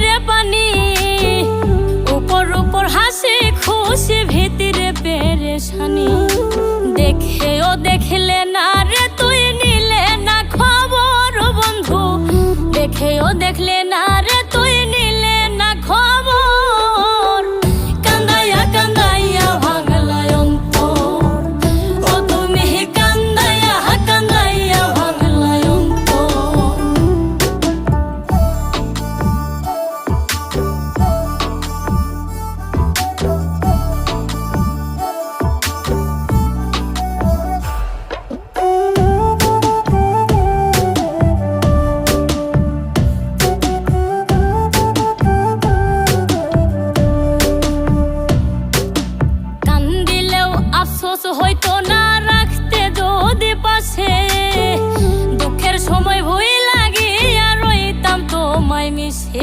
রে পানি, উপর উপর হাসি খুশি ভিতরে পেরেশানি। দেখেও দেখলে না রে তুই নিলে না খবর বন্ধু, দেখেও দেখলে না রে